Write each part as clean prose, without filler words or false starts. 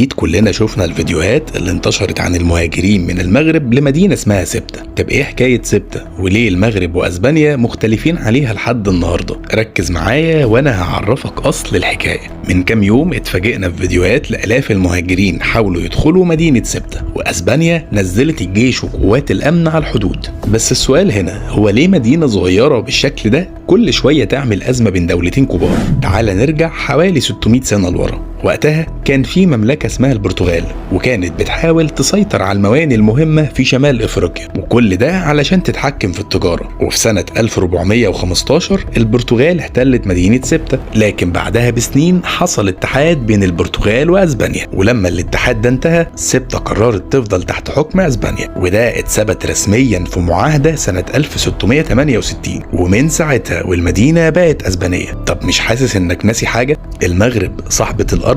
أكيد كلنا شفنا الفيديوهات اللي انتشرت عن المهاجرين من المغرب لمدينة اسمها سبتة. طب إيه حكاية سبتة؟ وليه المغرب وأسبانيا مختلفين عليها لحد النهاردة؟ ركز معايا وأنا هعرفك أصل الحكاية. من كام يوم اتفاجئنا في فيديوهات لآلاف المهاجرين حاولوا يدخلوا مدينة سبتة، وأسبانيا نزلت الجيش وقوات الأمن على الحدود. بس السؤال هنا هو ليه مدينة صغيرة بالشكل ده كل شوية تعمل أزمة بين دولتين كبار؟ تعال نرجع حوالي 600 سنة لورا. وقتها كان في مملكة اسمها البرتغال، وكانت بتحاول تسيطر على الموانئ المهمة في شمال افريقيا، وكل ده علشان تتحكم في التجارة. وفي سنة 1415 البرتغال احتلت مدينة سبتة، لكن بعدها بسنين حصل اتحاد بين البرتغال واسبانيا، ولما الاتحاد ده انتهى سبتة قررت تفضل تحت حكم اسبانيا، وده اتثبت رسميا في معاهدة سنة 1668، ومن ساعتها والمدينة بقت اسبانية. طب مش حاسس انك ناسي حاجة؟ المغرب صاحبة الأرض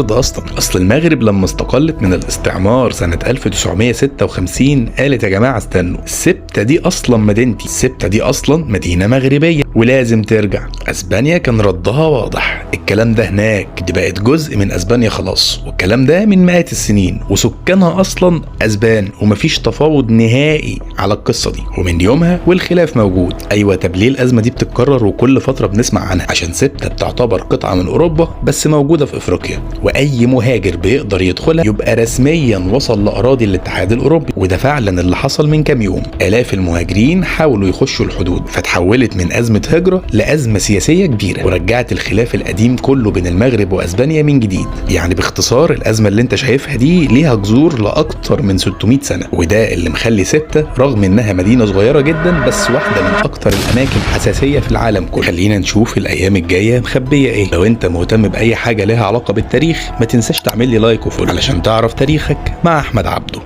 أصل المغرب لما استقلت من الاستعمار سنة 1956 قالت يا جماعة استنوا، سبتة دي أصلا مدينتي، سبتة دي أصلا مدينة مغربية ولازم ترجع. أسبانيا كان ردها واضح، الكلام ده هناك دي بقت جزء من أسبانيا خلاص، والكلام ده من مئات السنين، وسكانها أصلا أسبان، ومفيش تفاوض نهائي على القصة دي، ومن يومها والخلاف موجود. أيوة، طب ليه الأزمة دي بتتكرر وكل فترة بنسمع عنها؟ عشان سبتة بتعتبر قطعة من أوروبا بس موجودة في أفريقيا، واي مهاجر بيقدر يدخلها يبقى رسميا وصل لاراضي الاتحاد الاوروبي. وده فعلا اللي حصل من كام يوم. الاف المهاجرين حاولوا يخشوا الحدود، فتحولت من ازمه هجره لازمه سياسيه كبيره، ورجعت الخلاف القديم كله بين المغرب واسبانيا من جديد. يعني باختصار الازمه اللي انت شايفها دي ليها جذور لاكتر من 600 سنه، وده اللي مخلي سبتة رغم انها مدينه صغيره جدا بس واحده من اكتر الاماكن حساسيه في العالم كله. خلينا نشوف الايام الجايه مخبيه ايه. لو انت مهتم باي حاجه لها علاقه بالتاريخ ما تنساش تعمل لي لايك وفولو علشان تعرف تاريخك مع احمد عبده.